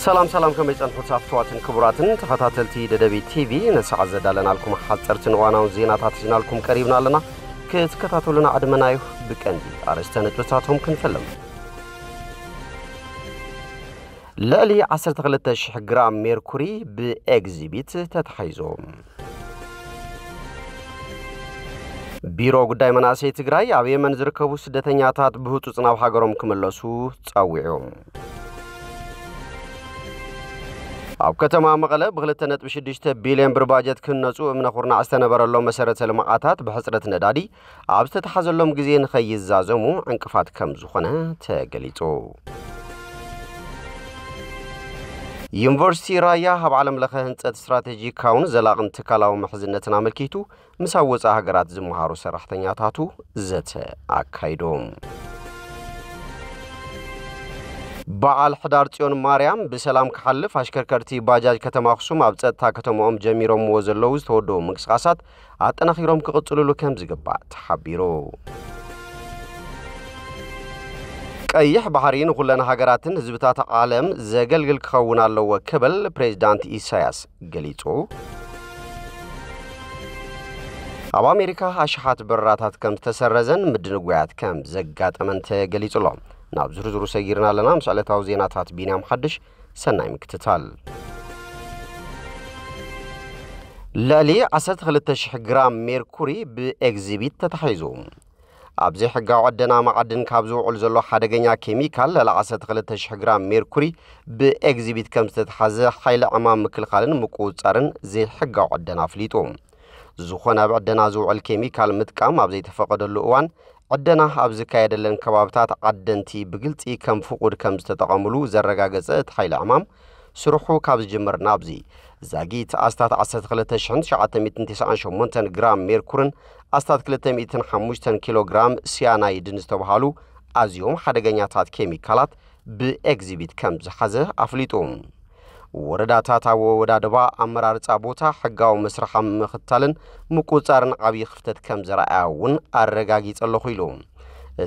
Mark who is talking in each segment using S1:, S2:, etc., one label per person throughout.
S1: سلام كم يصنفوا صفواتن كبراتن تخاتلتي ددبي تي في نسعى زدالنا لكم حصرتن وانا زينات زينا لكم قريبنا لنا كتكتاتولنا عدمنايو بكندي ارستن تبصاتهم كنفلم لالي 13 جرام ميركوري باكزيبيت تتحيزو بيرو قداي مناسي تግራይ ኣብ የመን ዝርከቡ ስደተኛታት ብህጡጽ ናብ ሃገሮም ክመለሱ ጻውዒዮም ኣብ ከተማ መቐለ ብ2.6 ቢልዮን ብር ባጀት ክነጹ እምነኹርና አስተነበረሎም መሰረተ ልምዓታት ብሕጽረት ነዳዲ ኣብ ዝተተሓዘሎም ግዜ ንኸይዛዘሙ ዕንቅፋት ከም ዝኾነ ተገሊጹ ዩኒቨርሲቲ ራያ ኣብ ዓለም ለኸ ህንጸት ስትራቴጂካውን ዘላቕን ትካላዊ ምሕዝነትን ኣመልኪቱ ምሳብ ወፃ ሃገራት ዝመሃሩ ሰራሕተኛታቱ ዘተ ኣካይዶም በዓል ሕዳር ጽዮን ማርያም በሰላም ክሐልፍ አሽከርከርቲ ባጃጅ ከተማ አክሱም ኣብ ጸጥታ ከተማኦም ጀሚሮም ወዘለው ዝተወደው ምንቅስቃሳት አጠናኺሮም ክቅጽሉሉ ከም ዝግባእ ተሓቢሩ ቀይሕ ባህሪን ሁለና ሃገራትን ህዝብታት ዓለም ዘገልግል ክኸውን ኣለዎ ክብል ፕሬዝዳንት ኢሳያስ ገሊጹ ኣብ አሜሪካ አሽሓት በራታት ከም ተሰረዘን ምድንጓያት ከም ዘጋጠመን ተገሊጹሎም ናብ ዝርዝሩ ሰጊርና ለና ምስዕለታው ዜናታት ቢንያም ሓድሽ ሰናይ ምክትታል ለሊ 12000 ግራም ሜርኩሪ በኤግዚቢት ተተሓይዙ ኣብዚ ሕጋው ዕደና ማዕድን ካብ ዝውዕል ዘሎ ሓደገኛ ኬሚካል ለ 12000 ግራም ሜርኩሪ በኤግዚቢት ከም ዝተተሓዘ ሓይሊ ዕማም ምክልኻልን ምቁፅጻርን ዘይሕጋው ዕደና ፍሊጡ ዝኾነ ኣብ ዕደና ዝውዕል ኬሚካል ምጥቃም ኣብ ዘይተፈቀደሉ እዋን عدنا أبز كايدلن كبابتات عدنتي بقلتي كم فقود كم استتقاملو زرقاقزة حيل عمام سروحو كابز جمر نابزي زاقيت أستات 13998 جرام ميركورن أستات 350 كيلوغرام سيانايد نستوحالو أزيوم حدقانياتات كيميكالات بإكزيبيت كم زحزة أفليتوم ورداتات وودادبا أمرار تابوتا حقاو مسرحا مختالن مكوتارن عبي خفتت كم زرعاون الرقاقيت اللخيلوم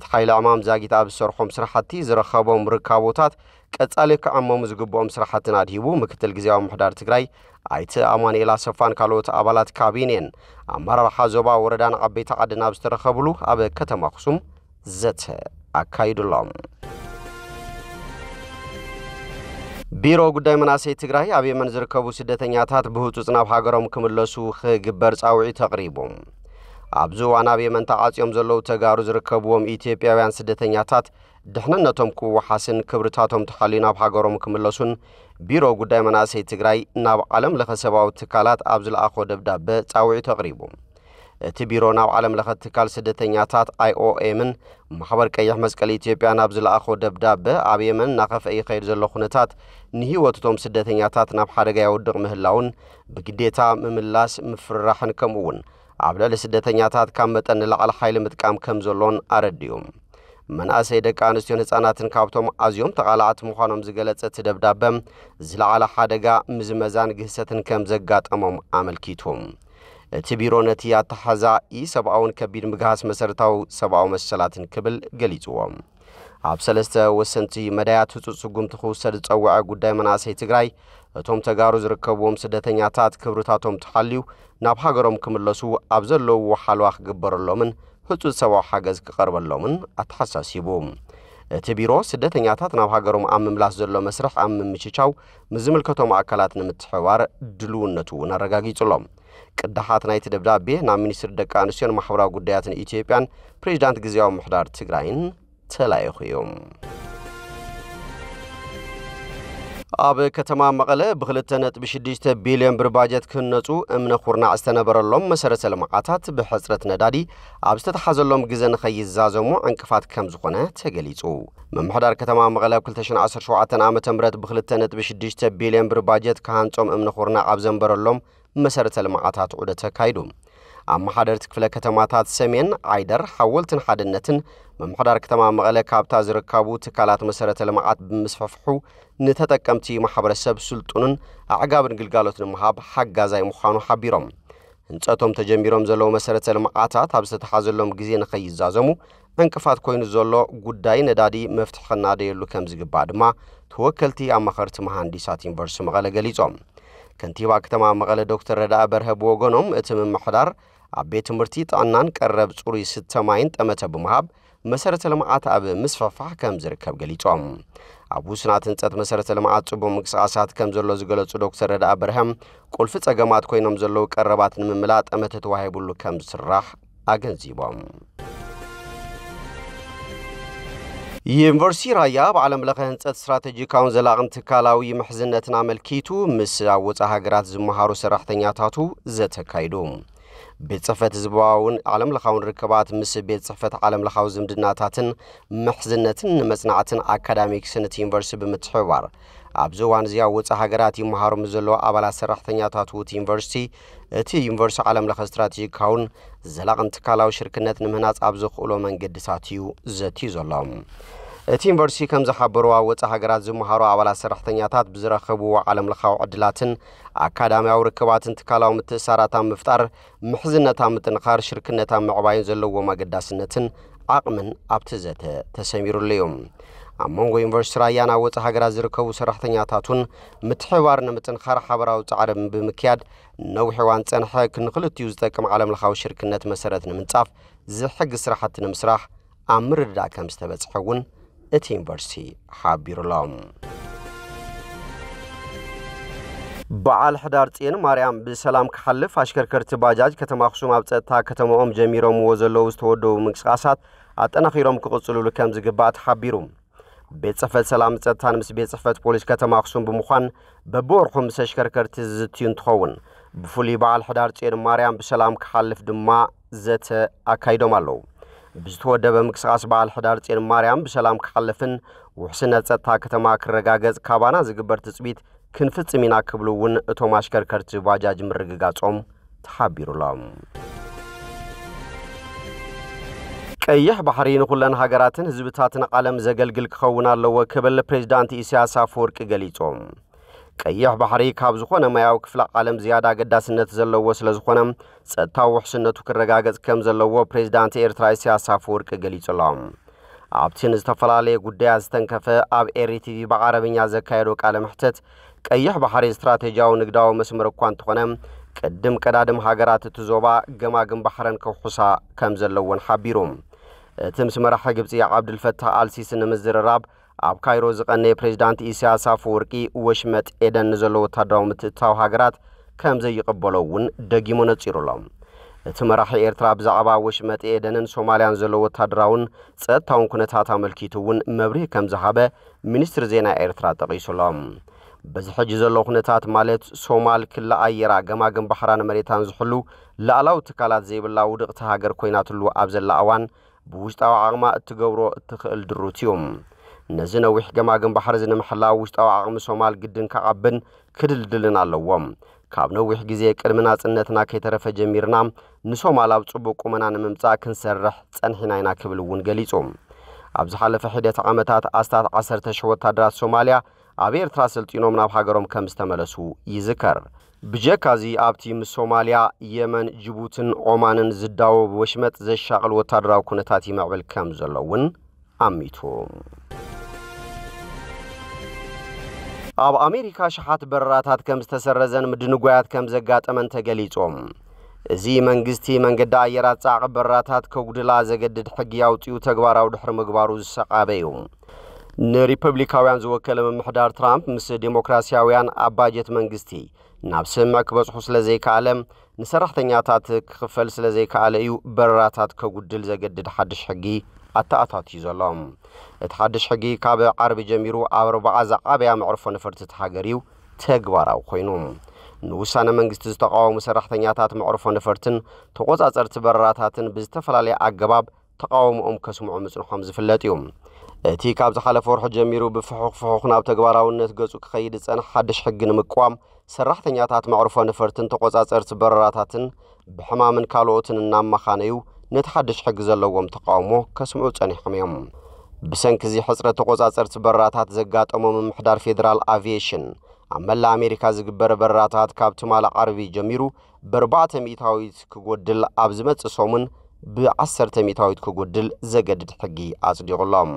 S1: تحيل عمام زاقيت عب السرحوم سرحاتي زرخابوم ركابوتات كتالك عمام زقبوم سرحاتنا ديبو مكتل جزياو محدار تقراي عيت أمان إلا سفان كالوت أبالات كابينين أمرار حازوبا وردان عبيت عدنا بسترخبلو أب كتم أخصم زت أكايد اللهم بيرو قداي مناسي تقراي أبي من زركبو سدتنياتات بهوتوز ناب هاقرهم كملسو خيقبر تاوعي تقريبهم أبزو عن أبي من تعاط يوم زلو تقارو زركبوهم إيتيبياوان سدتنياتات دحننتهم كو وحاسن كبرتاتهم تحالي ناب هاقرهم كملسون بيرو قداي مناسي تقراي ناب عالم لخسباو تكالات أبزل آخو دبداب تاوعي تقريبهم تبيرو ناو عالم لخد تكال سدتنياتات IOM محبر كيح مسكال إثيوبيا نابزل آخو دبداب أبي من ناقف أي خير زلو خونتات نهيوتتهم سدتنياتات ناب حرقا يودق مهلاون بقديتا مملاس مفرحن كمون عبلا لسدتنياتات كامتن لعال حيل متكام كمزلون أرديوم من أسيدك أنستيون هتساناتن كابتوم أزيوم تقالعات مخانم زغلت تدبدابم زلعال حادقا مزمزان قهستن كمزقات أمام عمل كيتهم تبيرو نتيا تحزا إي سبعون كبير مقاس مسرتاو سبعو مسلاتن كبل قليتوام عبسلستا وسنتي مدايات تسوقم تخوصر تسوعا قداي مناسي تقراي توم تقارو زركبوهم سدتنياتات كبرتاتهم تحليو ناب حاقرهم كملسو عبزلو وحالواخ قبر اللومن هتو سوا حاقز كقرب اللومن اتحساسيبوم تبيرو سدتنياتات ناب حاقرهم ملاس زلو مسرح مشيشاو مزملكتهم أكلات نمتحوار دلونتو نرقاقي تلوم قدحات نايت دبدابي نا ሚኒስትር ደቂ አንስትዮን ማህበራዊ ጉዳያትን ኢትዮጵያን ፕሬዝዳንት ግዚያው ምሕዳር ትግራይን ተላይኹዮም ኣብ ከተማ መቐለ ብ2.6 ቢልዮን ብር ባጀት ክነጹ እምነኹርና አስተነበረሎም መሰረተ ልምዓታት ብሕጽረት ነዳዲ ኣብ ዝተተሓዘሎም ግዜ ንኸይዛዘሙ ዕንቅፋት ከም ዝኾነ ተገሊጹ መምሕዳር ከተማ መቐለ 2017 ዓ.ም ብ2.6 ቢልዮን ብር ባጀት ካንጾም እምነኹርና ኣብ ዘንበረሎም መሰረተ ልምዓታት ዑደተ ካይዱ ኣማሓደርት ክፍለ ከተማታት ሰሜን አይደር ሓወልትን ሓድነትን መምሕዳር ከተማ መቐለ ካብታ ዝርከቡ ትካላት መሰረተ ልምዓት ብምስፋፍሑ ንተጠቀምቲ ማሕበረሰብ ስልጡንን ኣዕጋብን ግልጋሎት ንምሃብ ሓጋዛይ ምዃኑ ሓቢሮም ህንጸቶም ተጀሚሮም ዘለው መሰረተ ልምዓታት ኣብ ዝተሓዘሎም ግዜ ንኸይዛዘሙ እንቅፋት ኮይኑ ዘሎ ጉዳይ ነዳዲ መፍትሕ ከናደየሉ ከም ዝግባእ ድማ ተወከልቲ ኣማኸርቲ መሃንዲሳት ዩኒቨርሲቲ መቐለ ገሊጾም ከንቲባ ከተማ መቐለ ዶክተር ረዳእ በርሀ ብወገኖም እቲ ምምሕዳር ኣብ ቤት ትምህርቲ ጥዕናን ቀረብ ጽሩይ ስተማይን ጠመተ ብምሃብ መሰረተ ልምዓት ኣብ ምስፋፋሕ ከም ዝርከብ ገሊጾም ኣብ ውስናት ህንጸት መሰረተ ልምዓት ጽቡቕ ምንቅስቓሳት ከም ዘሎ ዝገለጹ ዶክተር ረዳእ በርሀ ቁልፊ ጸገማት ኮይኖም ዘለው ቀረባት ንምምላእ ጠመተ ተዋሂቡሉ ከም ዝስራሕ ኣገንዚቦም ዩኒቨርሲቲ ራያ ብዓለም ለኸ ህንጸት ስትራቴጂካውን ዘላቕን ትካላዊ ምሕዝነትን ኣመልኪቱ ምስ ኣወፃ ሃገራት ዝመሃሩ ሰራሕተኛታቱ ዘተካይዱ ቤት ጽሕፈት ህዝባውን ዓለም ለኻውን ርክባት ምስ ቤት ጽሕፈት ዓለም ለኻዊ ዝምድናታትን ምሕዝነትን መጽናዕትን ኣካዳሚክስን እቲ ዩኒቨርሲቲ ብምትሕብባር ኣብ ዝዋን እዚኣ ወፃ ሃገራት ይመሃሩ ዘሎ ኣባላት ሰራሕተኛታቱ እቲ ዩኒቨርሲቲ ዓለም ለኸ ስትራቴጂካውን ዘላቕን ትካላዊ ሽርክነት ንምህናጽ ኣብ ዝኽእሎ መንገድታት እዩ ዘትዩ ዘሎም እቲ ዩኒቨርሲቲ ከም ዝሓበሩ ወፃ ሃገራት ዝመሃሩ ኣባላት ሰራሕተኛታት ብዝረኸብዎ ዓለም ለኻዊ ዕድላትን ኣካዳሚያዊ ርክባትን ትካላዊ ምትእስሳራት ምፍጣር ምሕዝነታ ምጥንኻር ሽርክነታ ምዕባይን ዘለዎም ኣገዳስነትን ዓቕምን ኣብቲ ዘተ ተሰሚሩሉ እዩ ኣብ መንጎ ዩኒቨርሲቲ ራያን ወፃ ሃገራት ዝርከቡ ሰራሕተኛታቱን ምትሕብባር ንምጥንኻር ሓበራዊ ጻዕሪ ብምክያድ ነዊሕ እዋን ጸንሐ ክንክልትዩ ዝጠቅም ዓለም ለኻዊ ሽርክነት መሰረት ንምንጻፍ ዝሕግዝ ስራሕቲ ንምስራሕ ኣብ ምርድዳእ ከም ዝተበጽሐ እውን እቲ ዩኒቨርሲቲ ሓቢሩሎም በዓል ሕዳር ጽዮን ማርያም ብሰላም ክሓልፍ ኣሽከርከርቲ ባጃጅ ከተማ ኣኽሱም ኣብ ጸጥታ ከተማኦም ጀሚሮምዎ ዘለው ዝተወደቡ ምንቅስቓሳት ኣጠናኺሮም ክቕጽልሉ ከም ዝግባእ ተሓቢሩ ቤት ጽሕፈት ሰላም ጸጥታን ምስ ቤት ጽሕፈት ፖሊስ ከተማ ኣኽሱም ብምዃን በብወርሑ ምስ ኣሽከርከርቲ ዝዝትዩ እንትኸውን ብፍሉይ በዓል ሕዳር ጽዮን ማርያም ብሰላም ክሓልፍ ድማ ዘተ ኣካይዶም ኣለዉ ብዝተወደበ ምንቅስቓስ በዓል ሕዳር ጽዮን ማርያም ብሰላም ክሓልፍን ውሕስነት ጸጥታ ከተማ ክረጋገጽ ካባና ዝግበር ትጽቢት ክንፍጽም ኢና ክብሉ እውን እቶም ኣሽከርከርቲ ባጃጅ ምርግጋጾም ተሓቢሩሎም ቀይሕ ባሕሪ ንኹለን ሃገራትን ህዝብታትን ዓለም ዘገልግል ክኸውን ኣለዎ ክብል ፕሬዝዳንት ኢሳያስ ኣፈወርቂ ገሊጾም ቀይሕ ባሕሪ ካብ ዝኾነ ማያዊ ክፍለ ዓለም ዝያዳ ኣገዳስነት ዘለዎ ስለ ዝኾነ ጸጥታዊ ውሕስነቱ ክረጋገጽ ከም ዘለዎ ፕሬዝዳንት ኤርትራ ኢሳያስ ኣፈወርቂ ገሊጾም ኣብቲ ንዝተፈላለየ ጉዳያት ዝተንከፈ ኣብ ኤርቲቪ ብዓረብኛ ዘካየዶ ቃለ ምሕተት ቀይሕ ባሕሪ ስትራቴጂያዊ ንግዳዊ መስመር እኳ እንተኾነ ቅድም ቀዳድም ሃገራት እቲ ዞባ ገማግም ባሕረን ክውሕሳ ከም ዘለዎን ሓቢሮም እቲ ምስ መራሒ ግብፂ ዓብድልፈታህ አልሲሲ ንምዝርራብ ኣብ ካይሮ ዝቐነየ ፕሬዝዳንት ኢሳያስ ኣፈወርቂ ወሽመጥ ኤደን ንዘለዎ ወታደራዊ ምትእትታው ሃገራት ከም ዘይቕበሎ እውን ደጊሙ ነጺሩሎም እቲ መራሒ ኤርትራ ብዛዕባ ወሽመጥ ኤደንን ሶማልያን ዘለዎ ወታደራውን ጸጥታውን ኩነታት ኣመልኪቱ እውን መብርሂ ከም ዝሃበ ሚኒስትር ዜና ኤርትራ ጠቒሱሎም በዚ ሕጂ ዘሎ ኩነታት ማለት ሶማል ክለኣየራ ገማግም ባሕራን መሬታን ዝሕሉ ላዕላዊ ትካላት ዘይብላ ውድቕቲ ሃገር ኮይናትሉ ኣብ ዘላ እዋን ብውሽጣዊ ዓቕማ እትገብሮ እትኽእል ድሩት እዮም ነዚ ነዊሕ ገማግም ባሕሪ ንምሕላው ውሽጣዊ ዓቕሚ ሶማል ግድን ከዓብን ክድልድልን ኣለዎም ካብ ነዊሕ ግዜ ቅድሚ ናጽነትና ከይተረፈ ጀሚርና ንሶማል ኣብ ጽቡቕ ቁመና ንምምጻእ ክንሰርሕ ጸንሒና ኢና ክብል እውን ገሊጾም ኣብ ዝሓለፈ ሒደት ዓመታት ኣስታት 10,000 ወታደራት ሶማልያ ኣብ ኤርትራ ሰልጢኖም ናብ ሃገሮም ከም ዝተመለሱ ይዝከር ብጀካዚ ኣብቲ ምስ ሶማልያ የመን ጅቡትን ኦማንን ዝዳወብ ወሽመጥ ዘሻቕል ወታደራዊ ኩነታት ይምዕብል ከም ዘሎ እውን ኣሚቱ ኣብ ኣሜሪካ ሸሓት በረራታት ከም ዝተሰረዘን ምድንጓያት ከም ዘጋጠመን ተገሊጾም እዚ መንግስቲ መንገዲ ኣየራት ጻዕቕ በረራታት ከጉድላ ዘገድድ ሕጊ ያውፅኡ ተግባራዊ ድሕሪ ምግባሩ ዝሰቃበዩ ንሪፐብሊካውያን ዝወከለ ምምሕዳር ትራምፕ ምስ ዲሞክራሲያውያን ኣብ ባጀት መንግስቲ ናብ ስምዕ ክበጽሑ ስለዘይከኣለ ንሰራሕተኛታት ክኽፈል ስለዘይከኣለ እዩ በረራታት ከጉድል ዘገድድ ሓድሽ ሕጊ ኣተኣታትዩ ዘሎም እቲ ሓድሽ ሕጊ ካብ ዓርቢ ጀሚሩ ኣብ 4 ዝዓበያ መዕርፎ ነፈርቲ ሃገር እዩ ተግባራዊ ኮይኑ ንውሳነ መንግስቲ ዝተቃወሙ ሰራሕተኛታት መዕርፎ ነፈርትን ተቆጻጸርቲ በረራታትን ብዝተፈላለየ ኣገባብ ተቃውሞኦም ከስምዑ ምጽንሖም ዝፍለጥ እዩ እቲ ካብ ዝሓለፈ ወርሒ ጀሚሩ ብፍሑኽ ናብ ተግባራውነት ገጹ ክኸይድ ዝጸንሐ ሓድሽ ሕጊ ንምቋም ሰራሕተኛታት መዕርፎ ነፈርትን ተቆጻጸርቲ በረራታትን ብሕማምን ካልኦትን እናመኻነዩ ነቲ ሓድሽ ሕጊ ዘለዎም ተቃውሞ ከስምዑ ጸኒሖም እዮም ብሰንኪ እዚ ሕጽረት ተቆጻጸርቲ በረራታት ዘጋጠሞም ምምሕዳር ፌደራል አቪዬሽን አመላ አሜሪካ ዝግበር በራታት ካብት ማላ ዓረቢ ጀሚሩ በርባተ ሚታዊት ክጎድል አብዝመጽ ሶሙን ብ10 ሚታዊት ክጎድል ዘገድድ ሕጊ አጽዲቁሎም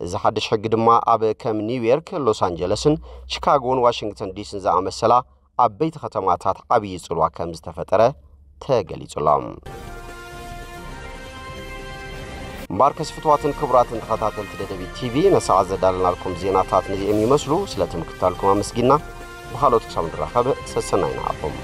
S1: እዚ ሓድሽ ሕጊ ድማ ኣብ ከም ኒውዮርክ ሎስ አንጀለስን ቺካጎን ዋሽንግተን ዲሲን ዝኣመሰላ ኣብ ቤት ከተማታት ዓብይ ጽልዋ ከም ዝተፈጠረ ተገሊጹሎም ማርከስ ፍትዋትን ክብራትን ተኸታተልቲ ደደቢት ቲቪ ነሰዓት ዘዳልናልኩም ዜናታት ነዚኦም ይመስሉ ስለትምክታልኩም አመስጊና በኻሎት ክሳብ ንራኸብ ሰሰናይና አፎም